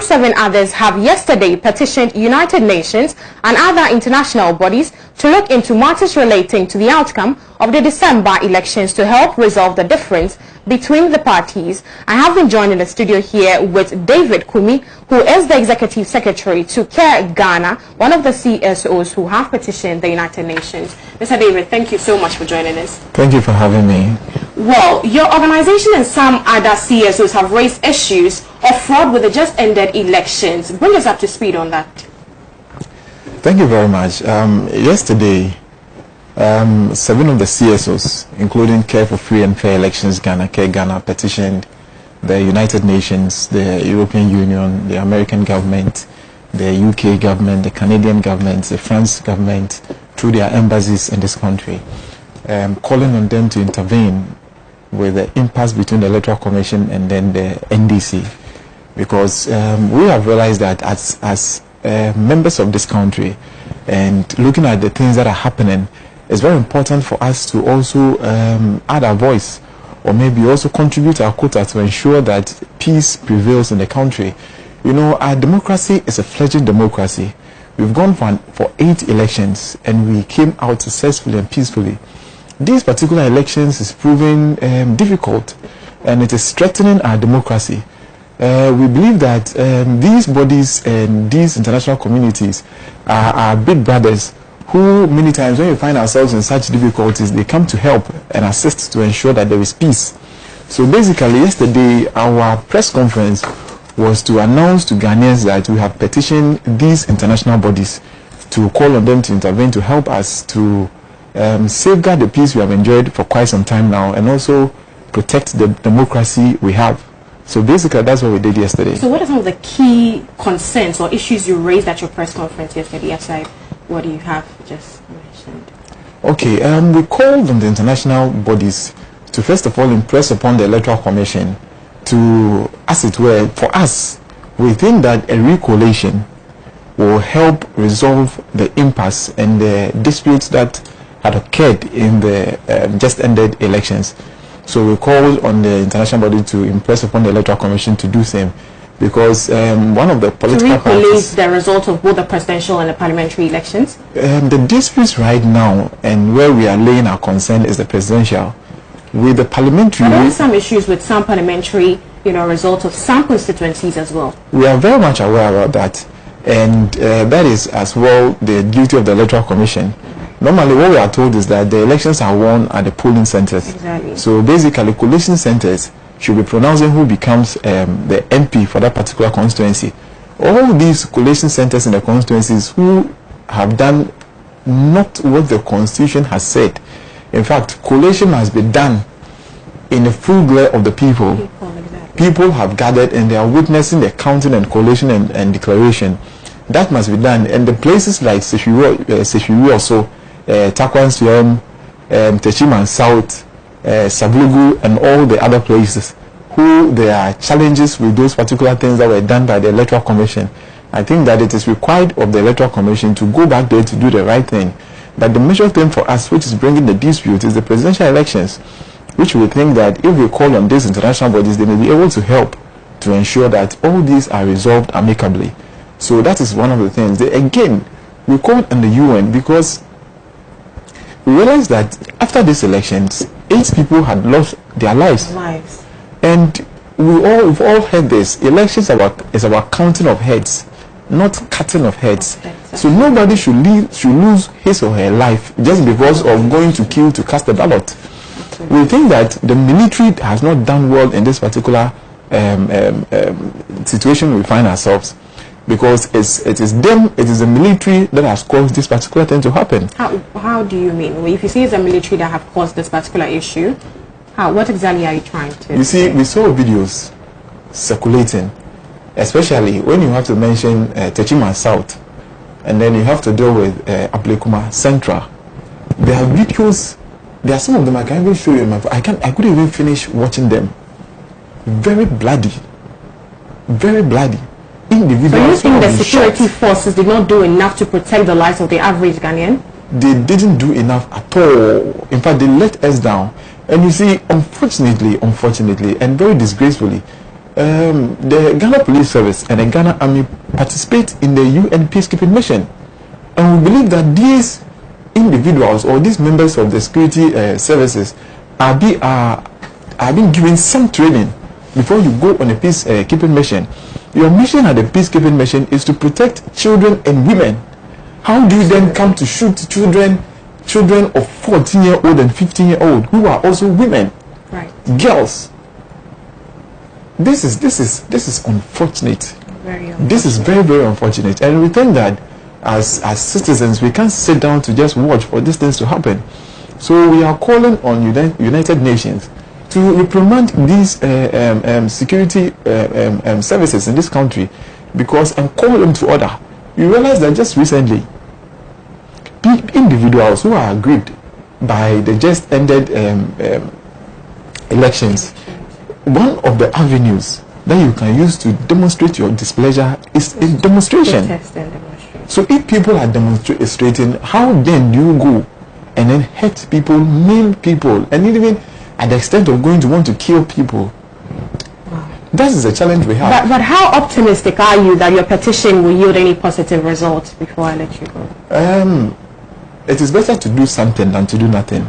some 7 others have yesterday petitioned United Nations and other international bodies to look into matters relating to the outcome of the December elections to help resolve the difference between the parties. I have been joined in the studio here with David Kumi, who is the Executive Secretary to CARE Ghana, one of the CSOs who have petitioned the United Nations. Mr. David, thank you so much for joining us. Thank you for having me. Well, your organization and some other CSOs have raised issues of fraud with the just ended elections. Bring us up to speed on that. Thank you very much. Yesterday, 7 of the CSOs, including Care for Free and Fair Elections Ghana, CARE Ghana, petitioned the United Nations, the European Union, the American government, the UK government, the Canadian government, the French government, through their embassies in this country, calling on them to intervene with the impasse between the Electoral Commission and then the NDC, because we have realized that as members of this country and looking at the things that are happening, it's very important for us to also add our voice, or maybe also contribute our quota to ensure that peace prevails in the country. You know, our democracy is a fledgling democracy. We've gone for 8 elections and we came out successfully and peacefully. These particular elections is proving difficult, and it is threatening our democracy. We believe that these bodies and these international communities are our big brothers who many times when we find ourselves in such difficulties, they come to help and assist to ensure that there is peace. So basically yesterday our press conference was to announce to Ghanaians that we have petitioned these international bodies to call on them to intervene to help us to safeguard the peace we have enjoyed for quite some time now, and also protect the democracy we have. So basically that's what we did yesterday. So what are some of the key concerns or issues you raised at your press conference yesterday aside what you have just mentioned? Okay, we called on the international bodies to first of all impress upon the Electoral Commission to, as it were, for us, we think that a recollation will help resolve the impasse and the disputes that had occurred in the just ended elections. So we called on the international body to impress upon the Electoral Commission to do same, because one of the political parties, the result of both the presidential and the parliamentary elections. The disputes right now and where we are laying our concern is the presidential. With the parliamentary, there are some issues with some parliamentary, result of some constituencies as well. We are very much aware about that, and that is as well the duty of the Electoral Commission. Normally what we are told is that the elections are won at the polling centers. Exactly. So basically collation centers should be pronouncing who becomes the MP for that particular constituency. All these collation centers in the constituencies who have done not what the constitution has said. In fact, collation must be done in the full glare of the people. Exactly. People have gathered and they are witnessing the counting and collation and declaration. That must be done. And the places like Seshiri also, Takwansiom, Techiman South, Sablugu, and all the other places who there are challenges with those particular things that were done by the Electoral Commission. I think that it is required of the Electoral Commission to go back there to do the right thing. But the major thing for us, which is bringing the dispute, is the presidential elections, which we think that if we call on these international bodies, they may be able to help to ensure that all these are resolved amicably. So that is one of the things. Again, we called on the UN because we realized that after these elections, 8 people had lost their lives. And we've all heard this. Elections is about counting of heads, not cutting of heads. So nobody should lose his or her life just because of going to queue to cast a ballot. We think that the military has not done well in this particular situation we find ourselves, because it is the military that has caused this particular thing to happen. How do you mean? If you say it's the military that have caused this particular issue, what exactly are you trying to You see, we saw videos circulating, especially when you have to mention Techiman South, and then you have to deal with Ablekuma Central. There are videos, there are some of them I can't even show you in my phone. I couldn't even finish watching them. Very bloody. Very bloody. Individuals. So you think the security forces did not do enough to protect the lives of the average Ghanaian? They didn't do enough at all. In fact, they let us down. And you see, unfortunately, and very disgracefully, the Ghana Police Service and the Ghana Army participate in the UN peacekeeping mission, and we believe that these individuals or these members of the security services are being given some training before you go on a peacekeeping mission. Your mission at the peacekeeping mission is to protect children and women. How do you then come to shoot children of 14-year-old and 15-year-old who are also women, right? Girls. This is unfortunate. Very unfortunate. This is very, very unfortunate, and we think that as citizens we can't sit down to just watch for these things to happen. So we are calling on United Nations to reprimand these security services in this country, because and call them to order. You realize that just recently, individuals who are aggrieved by the just ended elections, one of the avenues that you can use to demonstrate your displeasure is a demonstration. So if people are demonstrating, how then do you go and then hurt people, maim people, and even at the extent of going to want to kill people? That is the challenge we have. But how optimistic are you that your petition will yield any positive results before I let you go? It is better to do something than to do nothing.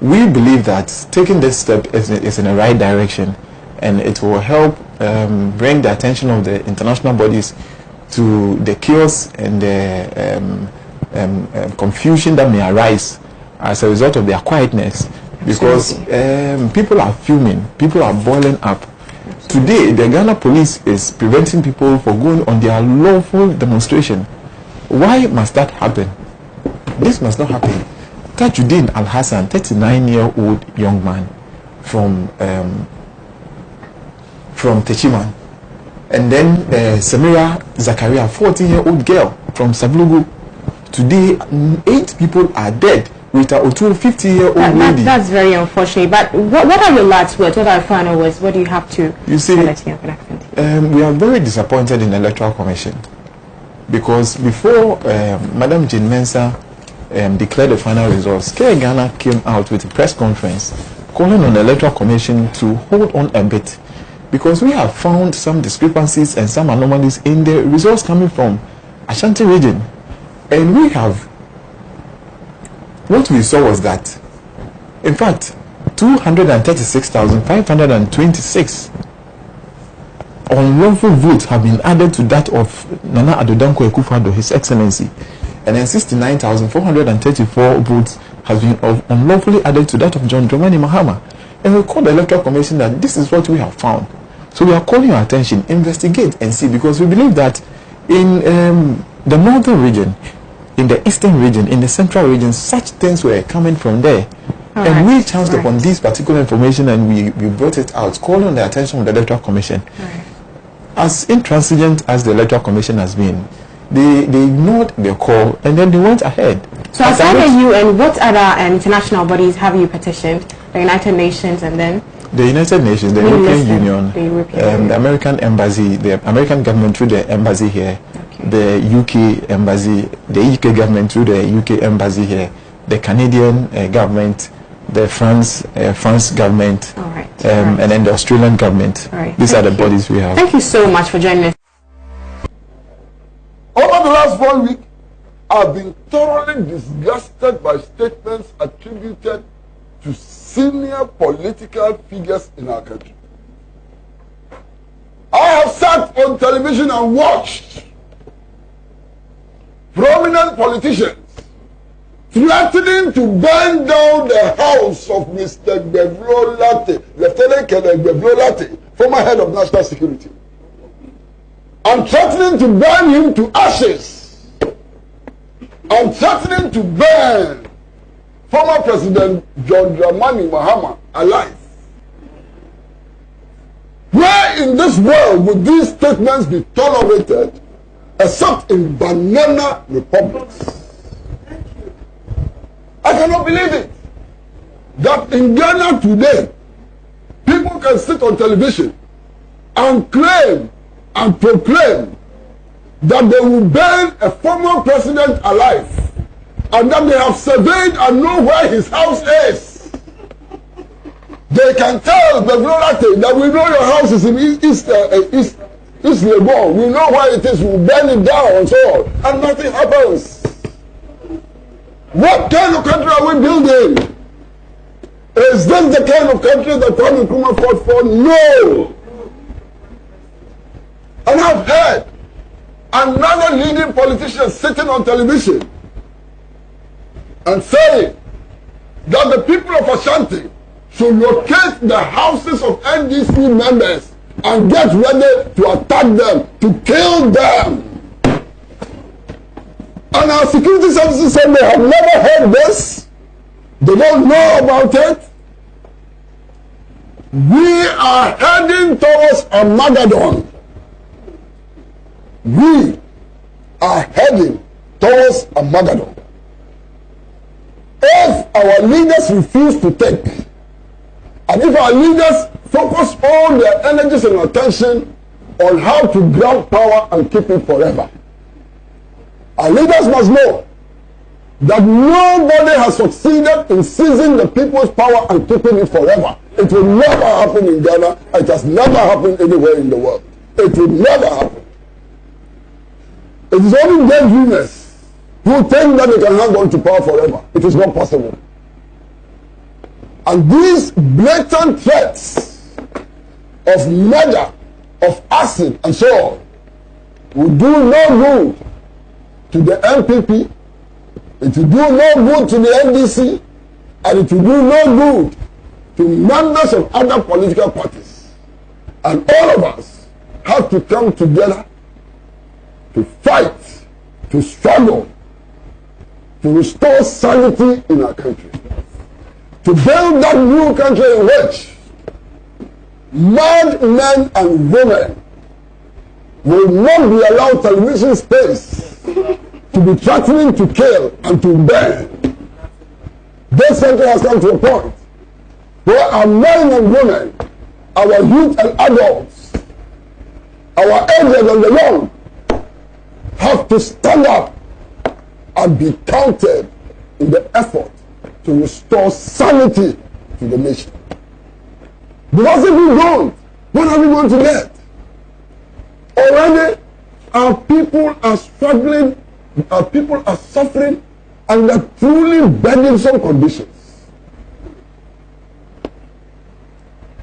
We believe that taking this step is in the right direction, and it will help bring the attention of the international bodies to the chaos and the confusion that may arise as a result of their quietness. Because people are fuming, people are boiling up. Today, the Ghana police is preventing people from going on their lawful demonstration. Why must that happen? This must not happen. Tajuddin Al-Hassan, 39-year-old young man from Techiman, and then Samira Zakaria, 14-year-old girl from Sablugu. Today, 8 people are dead with a 50-year-old lady. That's very unfortunate. But what are your last words? What are your final words? What do you have to say? We are very disappointed in the Electoral Commission, because before Madam Jane Mensah declared the final results, Care Ghana came out with a press conference calling on the Electoral Commission to hold on a bit, because we have found some discrepancies and some anomalies in the results coming from Ashanti region. And what we saw was that, in fact, 236,526 unlawful votes have been added to that of Nana Akofu Ado, His Excellency, and then 69,434 votes has been unlawfully added to that of John Dramani Mahama. And we called the Electoral Commission that this is what we have found. So we are calling your attention, investigate and see, because we believe that in the northern region, in the eastern region, in the central region, such things were coming from there. And we chanced upon this particular information, and we brought it out, calling on the attention of the Electoral Commission. As intransigent as the Electoral Commission has been, they ignored their call, and then they went ahead. So aside from you, and what other international bodies have you petitioned? The United Nations, and then? The United Nations, the European Union, the American Embassy, the American government through the embassy here, the UK Embassy, the UK government through the UK Embassy here, the Canadian government, the France government, and then the Australian government. These are the bodies we have. Thank you so much for joining us. Over the last 1 week, I've been thoroughly disgusted by statements attributed to senior political figures in our country. I have sat on television and watched prominent politicians threatening to burn down the house of Mr. Gbevlo Latte, Lieutenant Colonel Gbevlo Latte, former head of national security, and threatening to burn him to ashes, and threatening to burn former President John Dramani Mahama alive. Where in this world would these statements be tolerated except in banana republics? I cannot believe it. That in Ghana today, people can sit on television and claim and proclaim that they will burn a former president alive, and that they have surveyed and know where his house is. They can tell the Glorate that we know your house is in East Legon. We know where it is. We'll burn it down and so on. And nothing happens. What kind of country are we building? Is this the kind of country that Kwame Nkrumah fought for? No. And I've heard another leading politician sitting on television and saying that the people of Ashanti should locate the houses of NDC members and get ready to attack them, to kill them. And our security services said they have never heard this. They don't know about it. We are heading towards Armageddon. We are heading towards Armageddon. If our leaders refuse to take, and if our leaders focus all their energies and attention on how to grab power and keep it forever, our leaders must know that nobody has succeeded in seizing the people's power and keeping it forever. It will never happen in Ghana. It has never happened anywhere in the world. It will never happen. It is only dead dreamers who think that they can hang on to power forever. It is not possible. And these blatant threats of murder, of acid, and so on will do no good to the MPP. It will do no good to the NDC, and it will do no good to members of other political parties. And all of us have to come together to fight, to struggle, to restore sanity in our country, to build that new country in which mad men and women will not be allowed television space to be threatening to kill and to burn. This country has come to a point where our men and women, our youth and adults, our aged and the young, have to stand up and be counted in the effort to restore sanity to the nation. Because if we don't, what are we going to get? Already, our people are struggling, our people are suffering under truly burdensome conditions.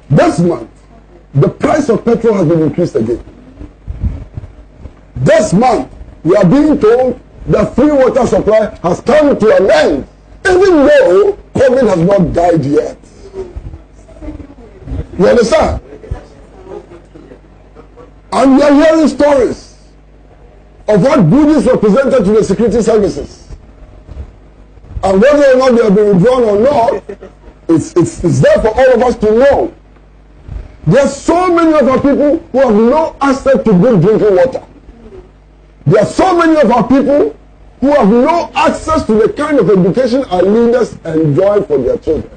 This month, the price of petrol has been increased again. This month, we are being told that free water supply has come to an end, even though COVID has not died yet. You understand? And we are hearing stories of what goodies were presented to the security services. And whether or not they have been withdrawn or not, it's there for all of us to know. There are so many of our people who have no access to good drinking water. There are so many of our people who have no access to the kind of education our leaders enjoy for their children.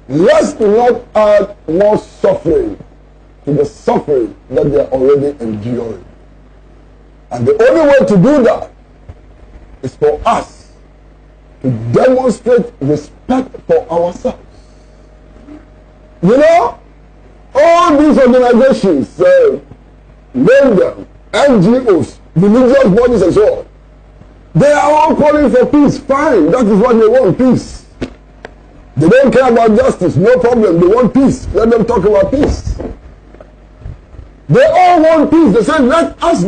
Let's not add more suffering to the suffering that they are already enduring. And the only way to do that is for us to demonstrate respect for ourselves. You know, all these organizations, name them, NGOs, religious bodies and so on, they are all calling for peace. Fine, that is what they want, peace. They don't care about justice, no problem, they want peace. Let them talk about peace. They all want peace. They say, let us